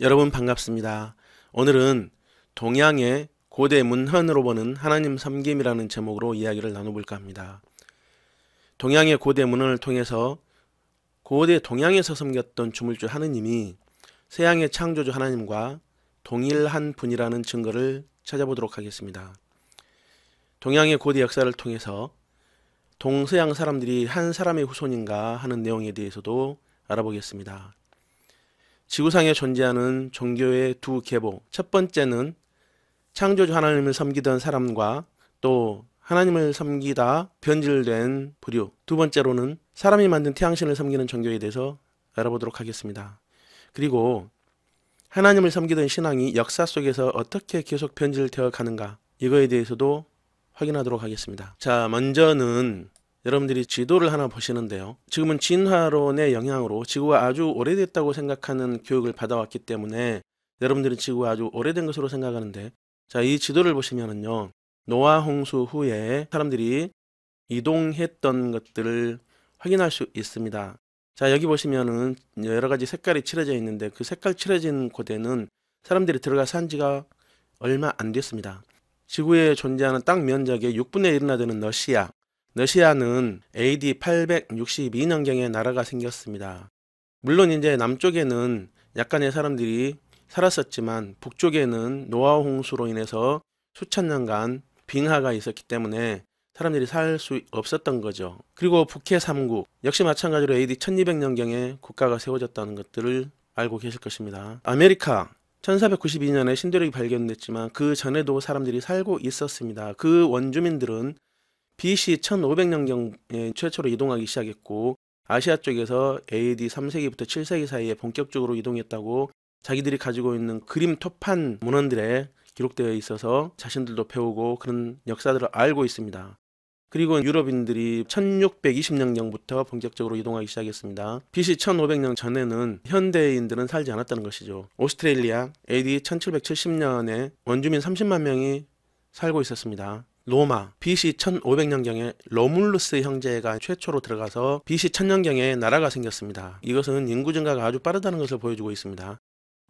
여러분 반갑습니다. 오늘은 동양의 고대 문헌으로 보는 하나님 섬김이라는 제목으로 이야기를 나눠볼까 합니다. 동양의 고대 문헌을 통해서 고대 동양에서 섬겼던 주물주 하느님이 서양의 창조주 하나님과 동일한 분이라는 증거를 찾아보도록 하겠습니다. 동양의 고대 역사를 통해서 동서양 사람들이 한 사람의 후손인가 하는 내용에 대해서도 알아보겠습니다. 지구상에 존재하는 종교의 두 계보, 첫 번째는 창조주 하나님을 섬기던 사람과 또 하나님을 섬기다 변질된 부류, 두 번째로는 사람이 만든 태양신을 섬기는 종교에 대해서 알아보도록 하겠습니다. 그리고 하나님을 섬기던 신앙이 역사 속에서 어떻게 계속 변질되어 가는가, 이거에 대해서도 확인하도록 하겠습니다. 자, 먼저는 여러분들이 지도를 하나 보시는데요. 지금은 진화론의 영향으로 지구가 아주 오래됐다고 생각하는 교육을 받아왔기 때문에 여러분들이 지구가 아주 오래된 것으로 생각하는데, 자, 이 지도를 보시면은요, 노아 홍수 후에 사람들이 이동했던 것들을 확인할 수 있습니다. 자, 여기 보시면은 여러 가지 색깔이 칠해져 있는데 그 색깔 칠해진 곳에는 사람들이 들어가 산 지가 얼마 안 됐습니다. 지구에 존재하는 땅 면적의 6분의 1이나 되는 러시아는 AD 862년경에 나라가 생겼습니다. 물론 이제 남쪽에는 약간의 사람들이 살았었지만 북쪽에는 노아 홍수로 인해서 수천 년간 빙하가 있었기 때문에 사람들이 살 수 없었던 거죠. 그리고 북해 3국 역시 마찬가지로 AD 1200년경에 국가가 세워졌다는 것들을 알고 계실 것입니다. 아메리카 1492년에 신대륙이 발견됐지만 그 전에도 사람들이 살고 있었습니다. 그 원주민들은 BC 1500년경에 최초로 이동하기 시작했고 아시아 쪽에서 AD 3세기부터 7세기 사이에 본격적으로 이동했다고 자기들이 가지고 있는 그림 토판 문헌들에 기록되어 있어서 자신들도 배우고 그런 역사들을 알고 있습니다. 그리고 유럽인들이 1620년경부터 본격적으로 이동하기 시작했습니다. BC 1500년 전에는 현대인들은 살지 않았다는 것이죠. 오스트레일리아 AD 1770년에 원주민 30만 명이 살고 있었습니다. 로마 BC 1500년경에 로물루스 형제가 최초로 들어가서 BC 1000년경에 나라가 생겼습니다. 이것은 인구 증가가 아주 빠르다는 것을 보여주고 있습니다.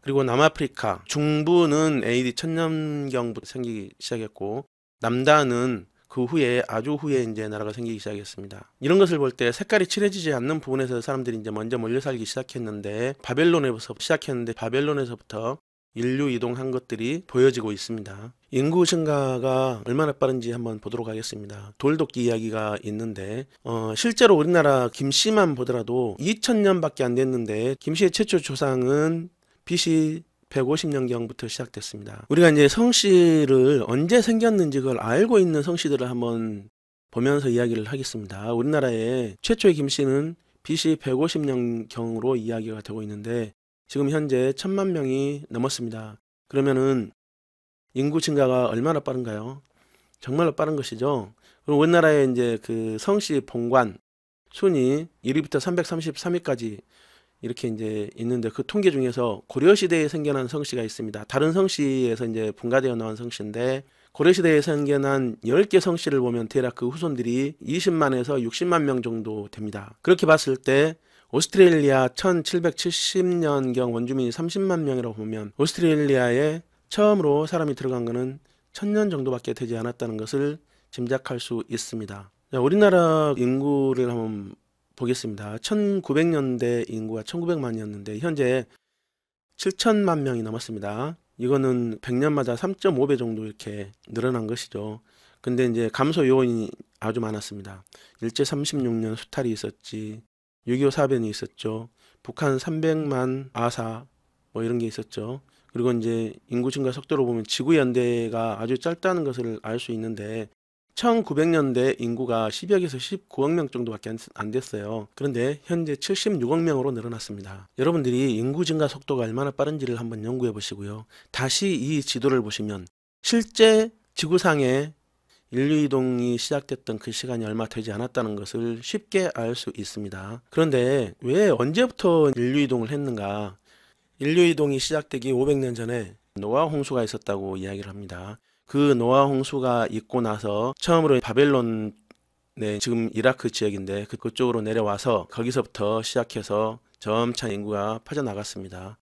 그리고 남아프리카 중부는 AD 1000년경부터 생기기 시작했고 남단은 그 후에 아주 후에 이제 나라가 생기기 시작했습니다. 이런 것을 볼 때 색깔이 칠해지지 않는 부분에서 사람들이 이제 먼저 몰려 살기 시작했는데 바벨론에서부터 인류 이동한 것들이 보여지고 있습니다. 인구 증가가 얼마나 빠른지 한번 보도록 하겠습니다. 돌도끼 이야기가 있는데 실제로 우리나라 김씨만 보더라도 2000년밖에 안 됐는데 김씨의 최초 조상은 BC 150년경부터 시작됐습니다. 우리가 이제 성씨를 언제 생겼는지 그걸 알고 있는 성씨들을 한번 보면서 이야기를 하겠습니다. 우리나라의 최초의 김씨는 BC 150년경으로 이야기가 되고 있는데 지금 현재 1000만 명이 넘었습니다. 그러면은 인구 증가가 얼마나 빠른가요? 정말로 빠른 것이죠. 그리고 우리나라의 이제 그 성씨 본관 순위 1위부터 333위까지 이렇게 이제 있는데 그 통계 중에서 고려시대에 생겨난 성씨가 있습니다. 다른 성씨에서 이제 분가되어 나온 성씨인데 고려시대에 생겨난 10개 성씨를 보면 대략 그 후손들이 20만에서 60만 명 정도 됩니다. 그렇게 봤을 때 오스트레일리아 1770년경 원주민이 30만 명이라고 보면 오스트레일리아에 처음으로 사람이 들어간 것은 1000년 정도밖에 되지 않았다는 것을 짐작할 수 있습니다. 자, 우리나라 인구를 한번 보겠습니다. 1900년대 인구가 1900만이었는데 현재 7000만 명이 넘었습니다. 이거는 100년마다 3.5배 정도 이렇게 늘어난 것이죠. 근데 이제 감소 요인이 아주 많았습니다. 일제 36년 수탈이 있었지, 6.25 사변이 있었죠. 북한 300만 아사 뭐 이런 게 있었죠. 그리고 이제 인구 증가 속도로 보면 지구 연대가 아주 짧다는 것을 알 수 있는데 1900년대 인구가 10억에서 19억 명 정도밖에 안 됐어요. 그런데 현재 76억 명으로 늘어났습니다. 여러분들이 인구 증가 속도가 얼마나 빠른지를 한번 연구해 보시고요. 다시 이 지도를 보시면 실제 지구상에 인류 이동이 시작됐던 그 시간이 얼마 되지 않았다는 것을 쉽게 알 수 있습니다. 그런데 왜 언제부터 인류 이동을 했는가? 인류 이동이 시작되기 500년 전에 노아 홍수가 있었다고 이야기를 합니다. 그 노아 홍수가 있고 나서 처음으로 바벨론에 지금 이라크 지역인데 그쪽으로 내려와서 거기서부터 시작해서 점차 인구가 퍼져나갔습니다.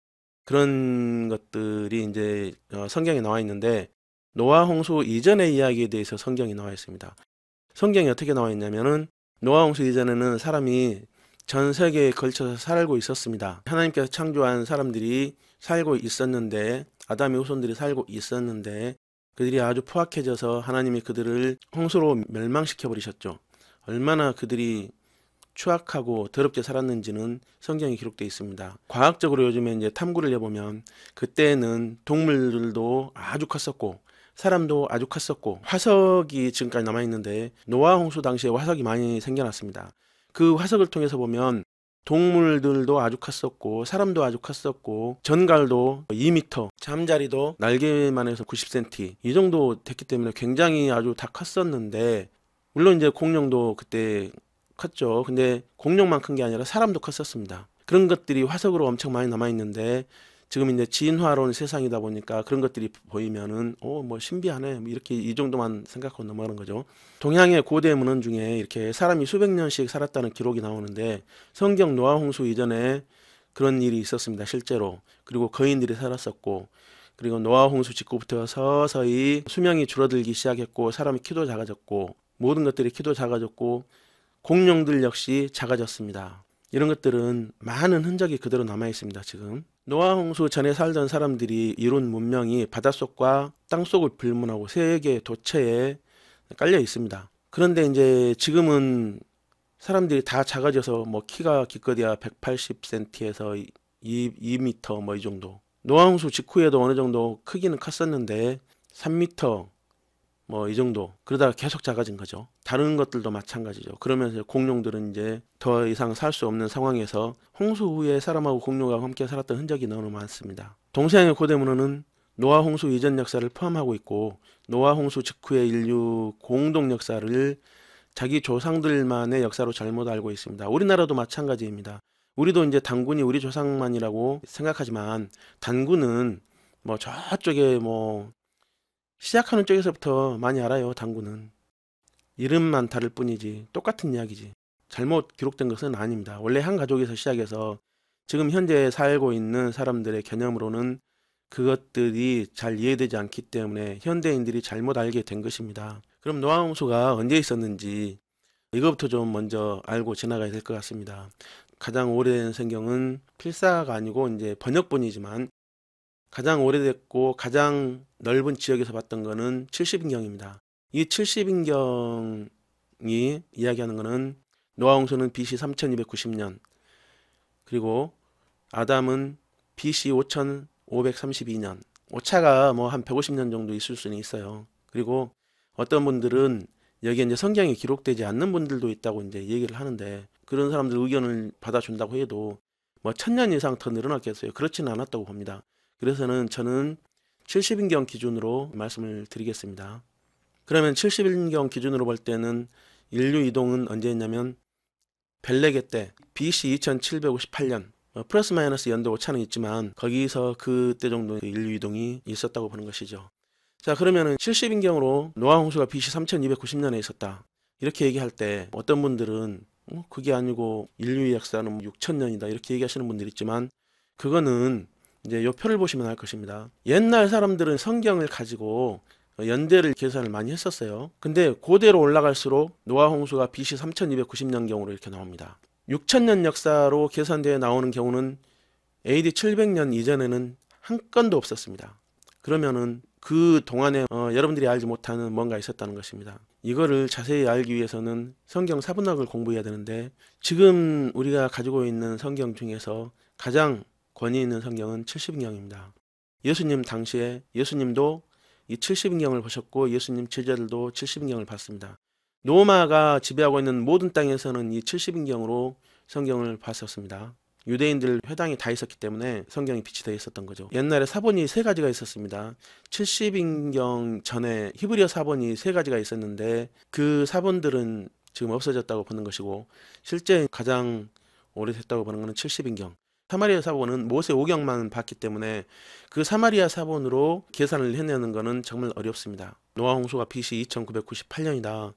그런 것들이 이제 성경에 나와 있는데, 노아 홍수 이전의 이야기에 대해서 성경이 나와 있습니다. 성경이 어떻게 나와 있냐면은, 노아 홍수 이전에는 사람이 전 세계에 걸쳐서 살고 있었습니다. 하나님께서 창조한 사람들이 살고 있었는데, 아담의 후손들이 살고 있었는데, 그들이 아주 포악해져서 하나님이 그들을 홍수로 멸망시켜 버리셨죠. 얼마나 그들이 추악하고 더럽게 살았는지는 성경에 기록되어 있습니다. 과학적으로 요즘에 이제 탐구를 해보면, 그때는 동물들도 아주 컸었고 사람도 아주 컸었고, 화석이 지금까지 남아있는데 노아 홍수 당시에 화석이 많이 생겨났습니다. 그 화석을 통해서 보면 동물들도 아주 컸었고 사람도 아주 컸었고, 전갈도 2m, 잠자리도 날개만 해서 90cm 이 정도 됐기 때문에 굉장히 아주 다 컸었는데, 물론 이제 공룡도 그때 컸죠. 근데 공룡만 큰 게 아니라 사람도 컸었습니다. 그런 것들이 화석으로 엄청 많이 남아 있는데, 지금 이제 진화론 세상이다 보니까 그런 것들이 보이면은 뭐 신비하네, 뭐 이렇게 이 정도만 생각하고 넘어가는 거죠. 동양의 고대 문헌 중에 이렇게 사람이 수백 년씩 살았다는 기록이 나오는데, 성경 노아 홍수 이전에 그런 일이 있었습니다, 실제로. 그리고 거인들이 살았었고, 그리고 노아 홍수 직후부터 서서히 수명이 줄어들기 시작했고, 사람의 키도 작아졌고, 모든 것들이 키도 작아졌고, 공룡들 역시 작아졌습니다. 이런 것들은 많은 흔적이 그대로 남아 있습니다. 지금 노아 홍수 전에 살던 사람들이 이룬 문명이 바닷속과 땅속을 불문하고 세계 도처에 깔려 있습니다. 그런데 이제 지금은 사람들이 다 작아져서 뭐 키가 기껏해야 180cm에서 2m 뭐 이 정도. 노아 홍수 직후에도 어느 정도 크기는 컸었는데 3m 뭐 이 정도, 그러다가 계속 작아진 거죠. 다른 것들도 마찬가지죠. 그러면서 공룡들은 이제 더 이상 살 수 없는 상황에서 홍수 후에 사람하고 공룡하고 함께 살았던 흔적이 너무 많습니다. 동서양의 고대 문화는 노아 홍수 이전 역사를 포함하고 있고, 노아 홍수 직후의 인류 공동 역사를 자기 조상들만의 역사로 잘못 알고 있습니다. 우리나라도 마찬가지입니다. 우리도 이제 단군이 우리 조상만이라고 생각하지만, 단군은 뭐 저쪽에 뭐 시작하는 쪽에서부터 많이 알아요. 당구는 이름만 다를 뿐이지 똑같은 이야기지. 잘못 기록된 것은 아닙니다. 원래 한 가족에서 시작해서 지금 현재 살고 있는 사람들의 개념으로는 그것들이 잘 이해되지 않기 때문에 현대인들이 잘못 알게 된 것입니다. 그럼 노아 홍수가 언제 있었는지 이것부터 좀 먼저 알고 지나가야 될 것 같습니다. 가장 오래된 성경은 필사가 아니고 이제 번역본이지만, 가장 오래됐고 가장 넓은 지역에서 봤던 거는 70인경입니다. 이 70인경이 이야기하는 거는 노아 홍수는 BC 3290년, 그리고 아담은 BC 5532년, 오차가 뭐 한 150년 정도 있을 수는 있어요. 그리고 어떤 분들은 여기에 이제 성경에 기록되지 않는 분들도 있다고 이제 얘기를 하는데, 그런 사람들 의견을 받아준다고 해도 뭐 1000년 이상 더 늘어났겠어요? 그렇지는 않았다고 봅니다. 그래서는 저는 70인경 기준으로 말씀을 드리겠습니다. 그러면 70인경 기준으로 볼 때는 인류 이동은 언제 했냐면 벨레게 때 BC 2758년, 플러스 마이너스 연도 오차는 있지만 거기서 그때 정도 인류 이동이 있었다고 보는 것이죠. 자, 그러면은 70인경으로 노아 홍수가 BC 3290년에 있었다, 이렇게 얘기할 때 어떤 분들은 그게 아니고 인류의 역사는 6000년이다 이렇게 얘기하시는 분들이 있지만, 그거는 이제 요 표를 보시면 알 것입니다. 옛날 사람들은 성경을 가지고 연대를 계산을 많이 했었어요. 근데 고대로 올라갈수록 노아 홍수가 BC 3290년경으로 이렇게 나옵니다. 6000년 역사로 계산되어 나오는 경우는 AD 700년 이전에는 한 건도 없었습니다. 그러면은 그 동안에 여러분들이 알지 못하는 뭔가 있었다는 것입니다. 이거를 자세히 알기 위해서는 성경 사분학을 공부해야 되는데, 지금 우리가 가지고 있는 성경 중에서 가장 권위 있는 성경은 70인경입니다. 예수님 당시에 예수님도 이 70인경을 보셨고 예수님 제자들도 70인경을 봤습니다. 로마가 지배하고 있는 모든 땅에서는 이 70인경으로 성경을 봤었습니다. 유대인들 회당이 다 있었기 때문에 성경이 빛이 되어 있었던 거죠. 옛날에 사본이 세 가지가 있었습니다. 70인경 전에 히브리어 사본이 세 가지가 있었는데 그 사본들은 지금 없어졌다고 보는 것이고, 실제 가장 오래됐다고 보는 것은 70인경. 사마리아 사본은 모세 오경만 봤기 때문에 그 사마리아 사본으로 계산을 해내는 것은 정말 어렵습니다. 노아 홍수가 BC 2998년이다.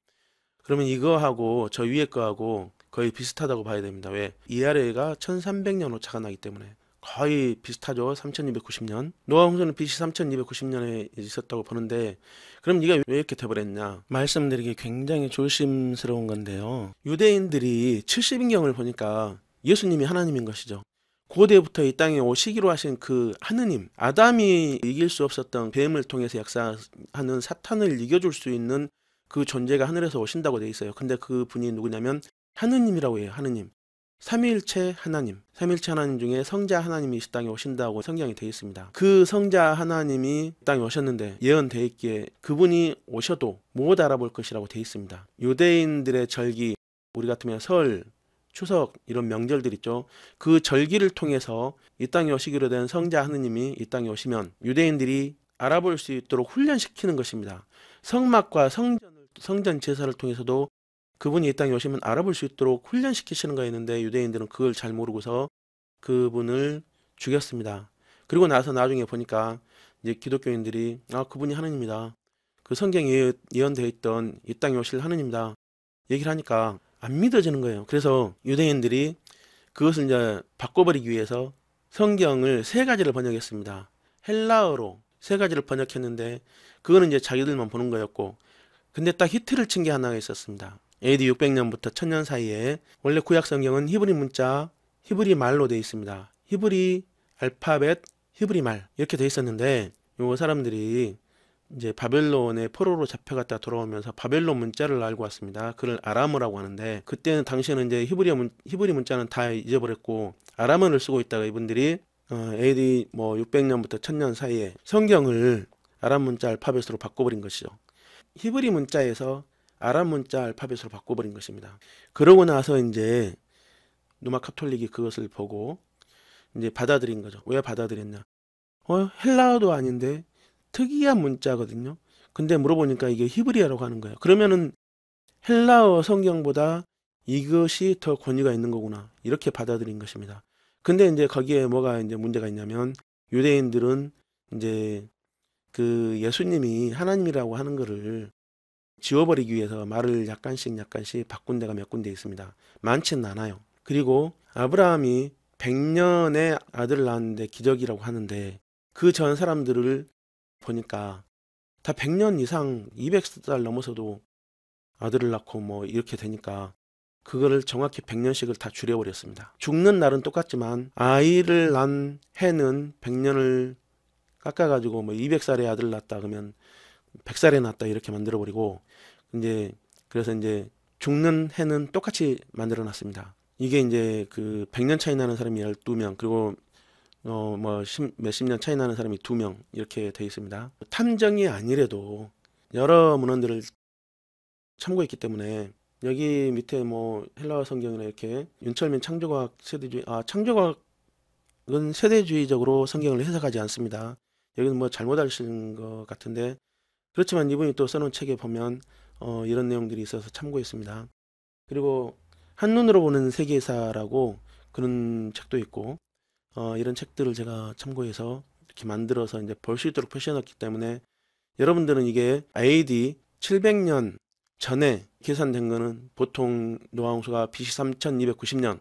그러면 이거하고 저 위에 거하고 거의 비슷하다고 봐야 됩니다. 왜? 이 아래가 1300년 오차가 나기 때문에. 거의 비슷하죠. 3290년. 노아 홍수는 BC 3290년에 있었다고 보는데, 그럼 이게 왜 이렇게 돼버렸냐? 말씀드리기 굉장히 조심스러운 건데요. 유대인들이 70인경을 보니까 예수님이 하나님인 것이죠. 고대부터 이 땅에 오시기로 하신 그 하느님, 아담이 이길 수 없었던 뱀을 통해서 역사하는 사탄을 이겨줄 수 있는 그 존재가 하늘에서 오신다고 돼 있어요. 근데 그 분이 누구냐면 하느님이라고 해요. 하느님. 삼위일체 하나님, 삼위일체 하나님 중에 성자 하나님이 이 땅에 오신다고 성경이 되어 있습니다. 그 성자 하나님이 이 땅에 오셨는데 예언되어 있기에 그분이 오셔도 못 알아볼 것이라고 되어 있습니다. 유대인들의 절기, 우리 같으면 설, 추석 이런 명절들 있죠. 그 절기를 통해서 이 땅에 오시기로 된 성자 하느님이 이 땅에 오시면 유대인들이 알아볼 수 있도록 훈련시키는 것입니다. 성막과 성전 제사를 통해서도 그분이 이 땅에 오시면 알아볼 수 있도록 훈련시키시는 거 있는데 유대인들은 그걸 잘 모르고서 그분을 죽였습니다. 그리고 나서 나중에 보니까 이제 기독교인들이 그분이 하느님이다. 그 성경에 예언되어 있던 이 땅에 오실 하느님이다. 얘기를 하니까 안 믿어지는 거예요. 그래서 유대인들이 그것을 이제 바꿔버리기 위해서 성경을 세 가지를 번역했습니다. 헬라어로 세 가지를 번역했는데 그거는 이제 자기들만 보는 거였고, 근데 딱 히트를 친 게 하나가 있었습니다. AD 600년부터 1000년 사이에 원래 구약 성경은 히브리 문자, 히브리 말로 되어 있습니다. 히브리 알파벳, 히브리 말 이렇게 되어 있었는데 요 사람들이 이제 바벨론의 포로로 잡혀갔다 돌아오면서 바벨론 문자를 알고 왔습니다. 그걸 아람어라고 하는데 그때는 당시에는 이제 히브리 문자는 다 잊어버렸고 아람어를 쓰고 있다가 이분들이 AD 600년부터 1000년 사이에 성경을 아람 문자 알파벳으로 바꿔버린 것이죠. 히브리 문자에서 아람 문자 알파벳으로 바꿔버린 것입니다. 그러고 나서 이제 로마 카톨릭이 그것을 보고 이제 받아들인 거죠. 왜 받아들였냐? 헬라어도 아닌데 특이한 문자거든요. 근데 물어보니까 이게 히브리어라고 하는 거예요. 그러면은 헬라어 성경보다 이것이 더 권위가 있는 거구나. 이렇게 받아들인 것입니다. 근데 이제 거기에 뭐가 이제 문제가 있냐면 유대인들은 이제 그 예수님이 하나님이라고 하는 거를 지워버리기 위해서 말을 약간씩 바꾼 데가 몇 군데 있습니다. 많지는 않아요. 그리고 아브라함이 100년의 아들을 낳았는데 기적이라고 하는데 그 전 사람들을 보니까 다 100년 이상 200살 넘어서도 아들을 낳고 뭐 이렇게 되니까 그거를 정확히 100년씩을 다 줄여버렸습니다. 죽는 날은 똑같지만 아이를 낳은 해는 100년을 깎아가지고 뭐 200살에 아들을 낳았다 그러면 100살에 낳았다 이렇게 만들어버리고 이제 그래서 이제 죽는 해는 똑같이 만들어 놨습니다. 이게 이제 그 100년 차이 나는 사람이 12명 그리고 몇십 년 차이 나는 사람이 2명 이렇게 돼 있습니다. 탐정이 아니래도 여러 문헌들을 참고했기 때문에 여기 밑에 뭐 헬라어 성경이나 이렇게 윤철민 창조과학 세대주의 창조과학은 세대주의적으로 성경을 해석하지 않습니다. 여기는 뭐 잘못 아시는 것 같은데 그렇지만 이분이 또 써놓은 책에 보면 이런 내용들이 있어서 참고했습니다. 그리고 한눈으로 보는 세계사라고 그런 책도 있고 이런 책들을 제가 참고해서 이렇게 만들어서 이제 볼 수 있도록 표시해놨기 때문에 여러분들은 이게 AD 700년 전에 계산된 거는 보통 노아홍수가 BC 3290년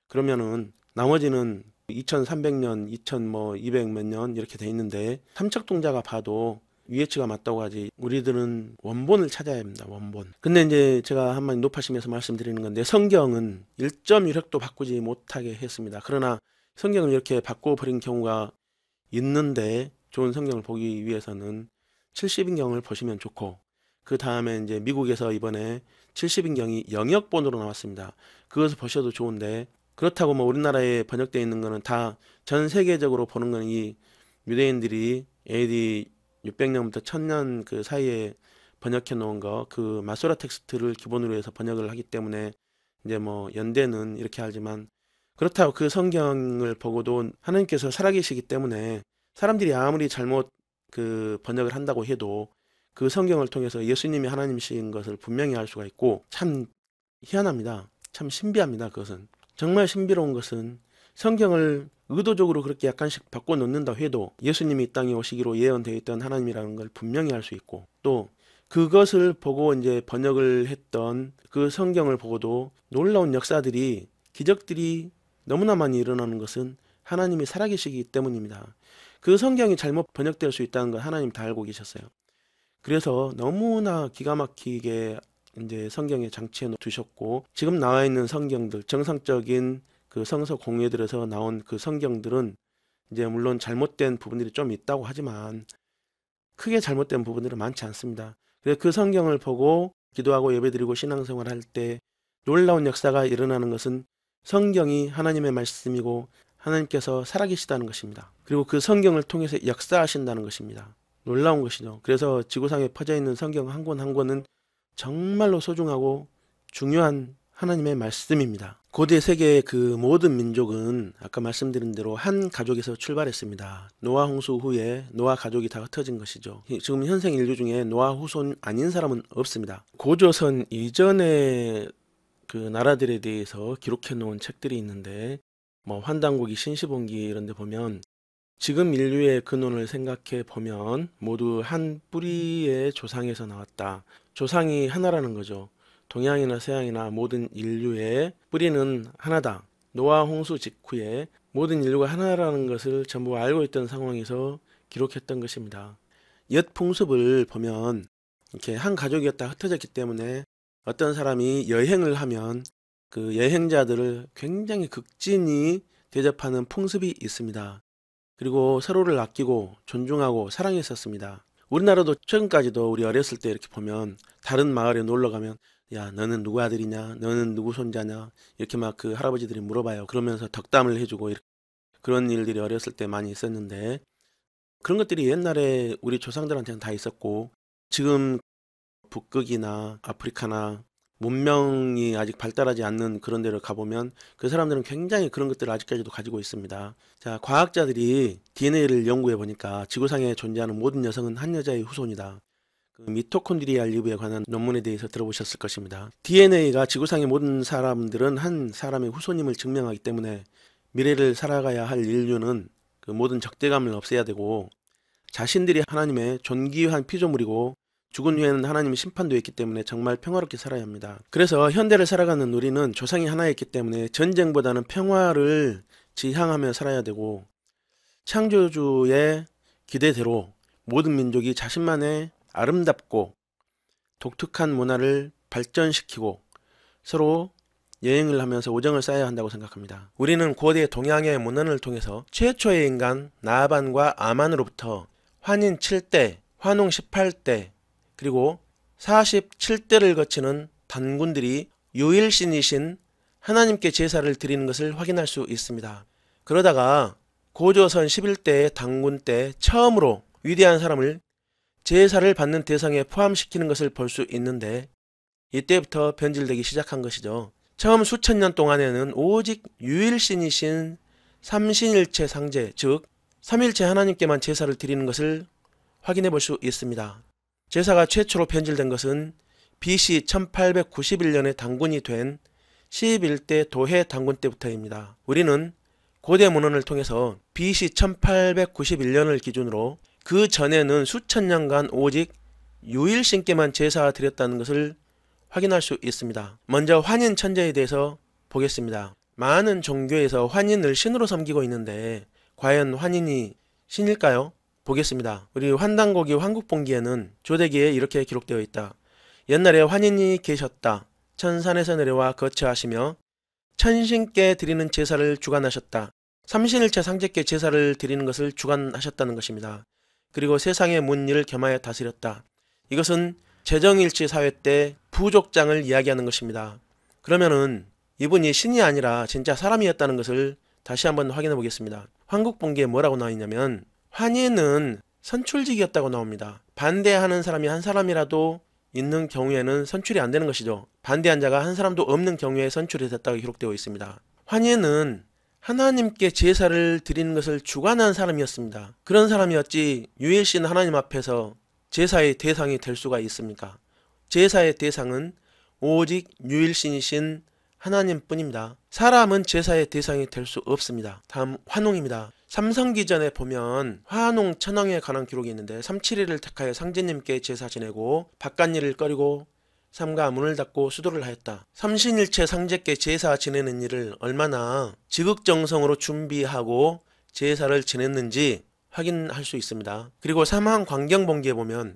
그러면은 나머지는 2300년, 2200 몇 년 이렇게 돼 있는데 삼척동자가 봐도 UH가 맞다고 하지 우리들은 원본을 찾아야 합니다. 원본. 근데 이제 제가 한마디 높아심에서 말씀드리는 건데 성경은 1.1획도 바꾸지 못하게 했습니다. 그러나 성경을 이렇게 바꿔버린 경우가 있는데 좋은 성경을 보기 위해서는 70인경을 보시면 좋고 그 다음에 이제 미국에서 이번에 70인경이 영역본으로 나왔습니다. 그것을 보셔도 좋은데 그렇다고 뭐 우리나라에 번역되어 있는 거는 다 전 세계적으로 보는 거는 이 유대인들이 AD 600년부터 1000년 그 사이에 번역해 놓은 거 그 마소라 텍스트를 기본으로 해서 번역을 하기 때문에 이제 뭐 연대는 이렇게 하지만 그렇다고 그 성경을 보고도 하나님께서 살아계시기 때문에 사람들이 아무리 잘못 그 번역을 한다고 해도 그 성경을 통해서 예수님이 하나님이신 것을 분명히 알 수가 있고 참 희한합니다. 참 신비합니다. 그것은 정말 신비로운 것은 성경을 의도적으로 그렇게 약간씩 바꿔 놓는다 해도 예수님이 이 땅에 오시기로 예언되어 있던 하나님이라는 걸 분명히 알 수 있고 또 그것을 보고 이제 번역을 했던 그 성경을 보고도 놀라운 역사들이 기적들이 너무나 많이 일어나는 것은 하나님이 살아계시기 때문입니다. 그 성경이 잘못 번역될 수 있다는 걸 하나님 다 알고 계셨어요. 그래서 너무나 기가 막히게 이제 성경에 장치해 두셨고, 지금 나와 있는 성경들, 정상적인 그 성서 공예들에서 나온 그 성경들은 이제 물론 잘못된 부분들이 좀 있다고 하지만 크게 잘못된 부분들은 많지 않습니다. 그래서 그 성경을 보고 기도하고 예배드리고 신앙생활 할 때 놀라운 역사가 일어나는 것은 성경이 하나님의 말씀이고 하나님께서 살아계시다는 것입니다. 그리고 그 성경을 통해서 역사하신다는 것입니다. 놀라운 것이죠. 그래서 지구상에 퍼져 있는 성경 한 권 한 권은 정말로 소중하고 중요한 하나님의 말씀입니다. 고대 세계의 그 모든 민족은 아까 말씀드린 대로 한 가족에서 출발했습니다. 노아 홍수 후에 노아 가족이 다 흩어진 것이죠. 지금 현생 인류 중에 노아 후손 아닌 사람은 없습니다. 고조선 이전의 그 나라들에 대해서 기록해 놓은 책들이 있는데, 뭐 환단고기, 신시본기 이런 데 보면 지금 인류의 근원을 생각해 보면 모두 한 뿌리의 조상에서 나왔다. 조상이 하나라는 거죠. 동양이나 서양이나 모든 인류의 뿌리는 하나다. 노아 홍수 직후에 모든 인류가 하나라는 것을 전부 알고 있던 상황에서 기록했던 것입니다. 옛 풍습을 보면 이렇게 한 가족이었다 흩어졌기 때문에 어떤 사람이 여행을 하면 그 여행자들을 굉장히 극진히 대접하는 풍습이 있습니다. 그리고 서로를 아끼고 존중하고 사랑했었습니다. 우리나라도 최근까지도 우리 어렸을 때 이렇게 보면 다른 마을에 놀러 가면 야, 너는 누구 아들이냐? 너는 누구 손자냐? 이렇게 막 그 할아버지들이 물어봐요. 그러면서 덕담을 해주고 그런 일들이 어렸을 때 많이 있었는데, 그런 것들이 옛날에 우리 조상들한테는 다 있었고, 지금 북극이나 아프리카나 문명이 아직 발달하지 않는 그런 데를 가보면 그 사람들은 굉장히 그런 것들을 아직까지도 가지고 있습니다. 자, 과학자들이 DNA를 연구해 보니까 지구상에 존재하는 모든 여성은 한 여자의 후손이다. 그 미토콘드리아 리브에 관한 논문에 대해서 들어보셨을 것입니다. DNA가 지구상의 모든 사람들은 한 사람의 후손임을 증명하기 때문에 미래를 살아가야 할 인류는 그 모든 적대감을 없애야 되고, 자신들이 하나님의 존귀한 피조물이고 죽은 후에는 하나님의 심판도 있기 때문에 정말 평화롭게 살아야 합니다. 그래서 현대를 살아가는 우리는 조상이 하나였기 때문에 전쟁보다는 평화를 지향하며 살아야 되고, 창조주의 기대대로 모든 민족이 자신만의 아름답고 독특한 문화를 발전시키고 서로 여행을 하면서 우정을 쌓아야 한다고 생각합니다. 우리는 고대 동양의 문헌을 통해서 최초의 인간 나반과 아만으로부터 환인 7대, 환웅 18대, 그리고 47대를 거치는 단군들이 유일신이신 하나님께 제사를 드리는 것을 확인할 수 있습니다. 그러다가 고조선 11대의 단군 때 처음으로 위대한 사람을 제사를 받는 대상에 포함시키는 것을 볼 수 있는데, 이때부터 변질되기 시작한 것이죠. 처음 수천 년 동안에는 오직 유일신이신 삼신일체 상제, 즉 삼일체 하나님께만 제사를 드리는 것을 확인해 볼 수 있습니다. 제사가 최초로 변질된 것은 BC 1891년에 단군이 된 11대 도해 단군 때부터입니다. 우리는 고대 문헌을 통해서 BC 1891년을 기준으로 그 전에는 수천 년간 오직 유일신께만 제사 드렸다는 것을 확인할 수 있습니다. 먼저 환인 천제에 대해서 보겠습니다. 많은 종교에서 환인을 신으로 섬기고 있는데 과연 환인이 신일까요? 보겠습니다. 우리 환단고기 환국본기에는 조대기에 이렇게 기록되어 있다. 옛날에 환인이 계셨다. 천산에서 내려와 거처하시며 천신께 드리는 제사를 주관하셨다. 삼신일체 상제께 제사를 드리는 것을 주관하셨다는 것입니다. 그리고 세상의 문일을 겸하여 다스렸다. 이것은 제정일치 사회 때 부족장을 이야기하는 것입니다. 그러면은 이분이 신이 아니라 진짜 사람이었다는 것을 다시 한번 확인해 보겠습니다. 환국본기에 뭐라고 나와 있냐면 환인은 선출직이었다고 나옵니다. 반대하는 사람이 한 사람이라도 있는 경우에는 선출이 안 되는 것이죠. 반대한 자가 한 사람도 없는 경우에 선출이 됐다고 기록되어 있습니다. 환인은 하나님께 제사를 드리는 것을 주관한 사람이었습니다. 그런 사람이었지 유일신 하나님 앞에서 제사의 대상이 될 수가 있습니까? 제사의 대상은 오직 유일신이신 하나님뿐입니다. 사람은 제사의 대상이 될 수 없습니다. 다음 환웅입니다. 삼성기전에 보면 환웅 천왕에 관한 기록이 있는데 371을 택하여 상제님께 제사 지내고 바깥일을 꺼리고 삼가 문을 닫고 수도를 하였다. 삼신일체 상제께 제사 지내는 일을 얼마나 지극정성으로 준비하고 제사를 지냈는지 확인할 수 있습니다. 그리고 사망 광경본기에 보면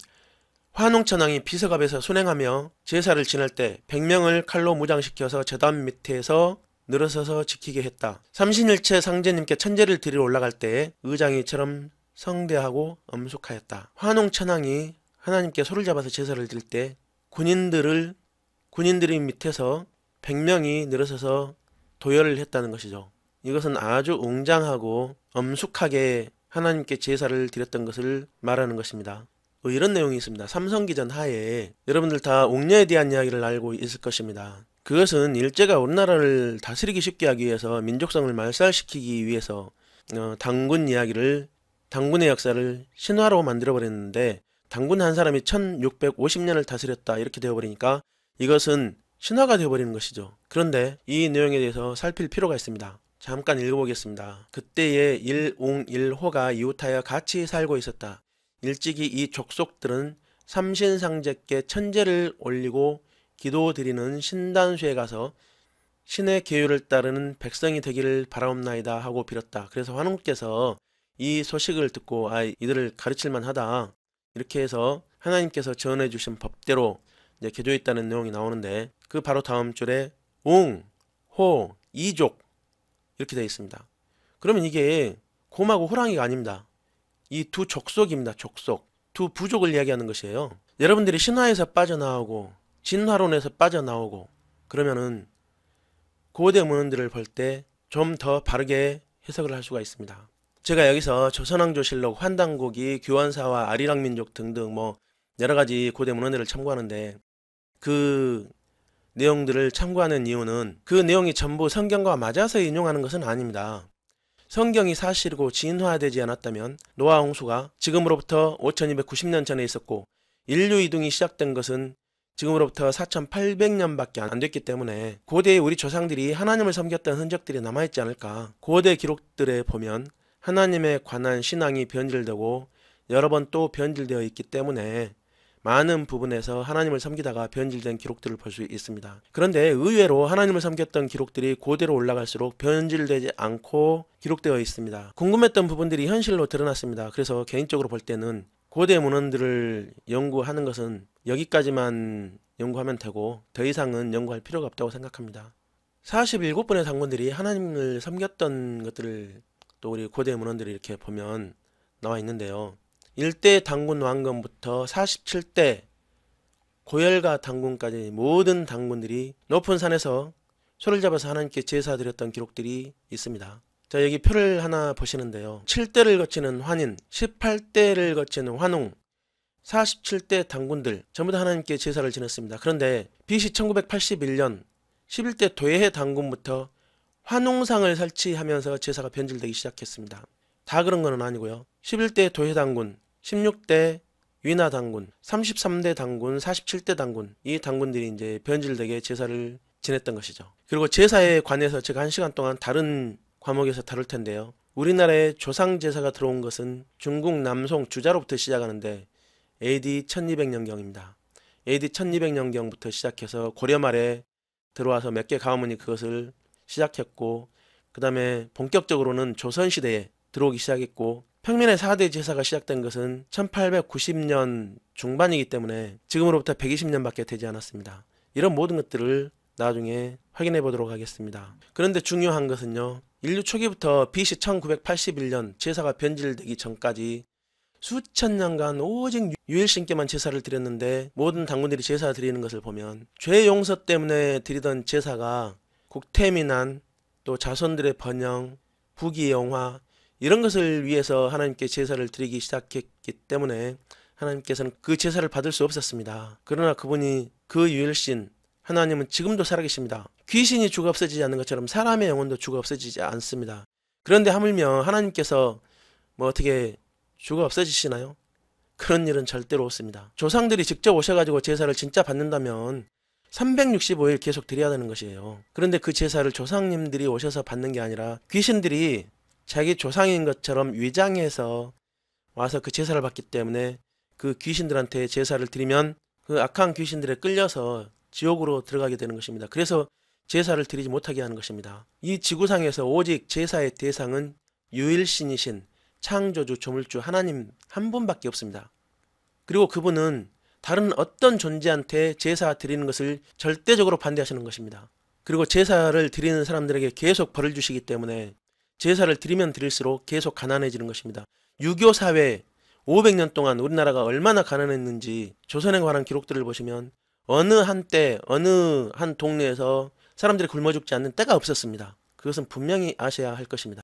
화농천왕이 비서갑에서 순행하며 제사를 지낼 때 100명을 칼로 무장시켜서 제단 밑에서 늘어서서 지키게 했다. 삼신일체 상제님께 천제를 드리러 올라갈 때 의장이처럼 성대하고 엄숙하였다. 화농천왕이 하나님께 소를 잡아서 제사를 드릴 때 군인들이 밑에서 100명이 늘어서서 도열을 했다는 것이죠. 이것은 아주 웅장하고 엄숙하게 하나님께 제사를 드렸던 것을 말하는 것입니다. 이런 내용이 있습니다. 삼성기전 하에 여러분들 다 옥녀에 대한 이야기를 알고 있을 것입니다. 그것은 일제가 우리나라를 다스리기 쉽게 하기 위해서 민족성을 말살시키기 위해서 당군의 역사를 신화로 만들어버렸는데 당군 한 사람이 1650년을 다스렸다 이렇게 되어버리니까 이것은 신화가 되어버리는 것이죠. 그런데 이 내용에 대해서 살필 필요가 있습니다. 잠깐 읽어보겠습니다. 그때에 일웅일호가 이웃하여 같이 살고 있었다. 일찍이 이 족속들은 삼신상제께 천제를 올리고 기도드리는 신단수에 가서 신의 계율을 따르는 백성이 되기를 바라옵나이다 하고 빌었다. 그래서 환웅께서 이 소식을 듣고 이들을 가르칠만 하다 이렇게 해서 하나님께서 전해주신 법대로 이제 개조했다는 내용이 나오는데 그 바로 다음 줄에 웅, 호, 이족 이렇게 되어 있습니다. 그러면 이게 곰하고 호랑이가 아닙니다. 이 두 족속입니다. 족속. 두 부족을 이야기하는 것이에요. 여러분들이 신화에서 빠져나오고 진화론에서 빠져나오고 그러면은 고대 문헌들을 볼 때 좀 더 바르게 해석을 할 수가 있습니다. 제가 여기서 조선왕조실록, 환단고기, 규환사와 아리랑민족 등등 여러가지 고대 문헌들을 참고하는데 그 내용들을 참고하는 이유는 그 내용이 전부 성경과 맞아서 인용하는 것은 아닙니다. 성경이 사실이고 진화되지 않았다면 노아 홍수가 지금으로부터 5290년 전에 있었고 인류 이동이 시작된 것은 지금으로부터 4800년밖에 안 됐기 때문에 고대의 우리 조상들이 하나님을 섬겼던 흔적들이 남아있지 않을까. 고대 기록들에 보면 하나님에 관한 신앙이 변질되고 여러 번 또 변질되어 있기 때문에 많은 부분에서 하나님을 섬기다가 변질된 기록들을 볼 수 있습니다. 그런데 의외로 하나님을 섬겼던 기록들이 고대로 올라갈수록 변질되지 않고 기록되어 있습니다. 궁금했던 부분들이 현실로 드러났습니다. 그래서 개인적으로 볼 때는 고대 문헌들을 연구하는 것은 여기까지만 연구하면 되고 더 이상은 연구할 필요가 없다고 생각합니다. 47분의 당군들이 하나님을 섬겼던 것들을 또 우리 고대 문헌들이 이렇게 보면 나와 있는데요. 1대 당군 왕건부터 47대 고열가 당군까지 모든 당군들이 높은 산에서 소를 잡아서 하나님께 제사 드렸던 기록들이 있습니다. 자, 여기 표를 하나 보시는데요. 7대를 거치는 환인, 18대를 거치는 환웅, 47대 당군들 전부 다 하나님께 제사를 지냈습니다. 그런데 BC 1981년 11대 도예해 당군부터 환웅상을 설치하면서 제사가 변질되기 시작했습니다. 다 그런 건 아니고요. 11대 도예 당군, 16대 위나 당군, 33대 당군, 47대 당군, 이 당군들이 이제 변질되게 제사를 지냈던 것이죠. 그리고 제사에 관해서 제가 1시간 동안 다른 과목에서 다룰 텐데요. 우리나라에 조상 제사가 들어온 것은 중국 남송 주자로부터 시작하는데 AD 1200년경입니다. AD 1200년경부터 시작해서 고려 말에 들어와서 몇 개 가문이 그것을 시작했고 그 다음에 본격적으로는 조선시대에 들어오기 시작했고 평민의 4대 제사가 시작된 것은 1890년 중반이기 때문에 지금으로부터 120년밖에 되지 않았습니다. 이런 모든 것들을 나중에 확인해 보도록 하겠습니다. 그런데 중요한 것은요. 인류 초기부터 BC 1981년 제사가 변질되기 전까지 수천 년간 오직 유일신께만 제사를 드렸는데 모든 당군들이 제사 드리는 것을 보면 죄 용서 때문에 드리던 제사가 국태민안, 또 자손들의 번영, 부귀영화 이런 것을 위해서 하나님께 제사를 드리기 시작했기 때문에 하나님께서는 그 제사를 받을 수 없었습니다. 그러나 그분이 그 유일신 하나님은 지금도 살아계십니다. 귀신이 죽어 없어지지 않는 것처럼 사람의 영혼도 죽어 없어지지 않습니다. 그런데 하물며 하나님께서 어떻게 죽어 없어지시나요? 그런 일은 절대로 없습니다. 조상들이 직접 오셔가지고 제사를 진짜 받는다면 365일 계속 드려야 되는 것이에요. 그런데 그 제사를 조상님들이 오셔서 받는 게 아니라 귀신들이 자기 조상인 것처럼 위장해서 와서 그 제사를 받기 때문에 그 귀신들한테 제사를 드리면 그 악한 귀신들에 끌려서 지옥으로 들어가게 되는 것입니다. 그래서 제사를 드리지 못하게 하는 것입니다. 이 지구상에서 오직 제사의 대상은 유일신이신 창조주 조물주 하나님 한 분밖에 없습니다. 그리고 그분은 다른 어떤 존재한테 제사 드리는 것을 절대적으로 반대하시는 것입니다. 그리고 제사를 드리는 사람들에게 계속 벌을 주시기 때문에 제사를 드리면 드릴수록 계속 가난해지는 것입니다. 유교 사회 500년 동안 우리나라가 얼마나 가난했는지 조선에 관한 기록들을 보시면 어느 한때 어느 한 동네에서 사람들이 굶어 죽지 않는 때가 없었습니다. 그것은 분명히 아셔야 할 것입니다.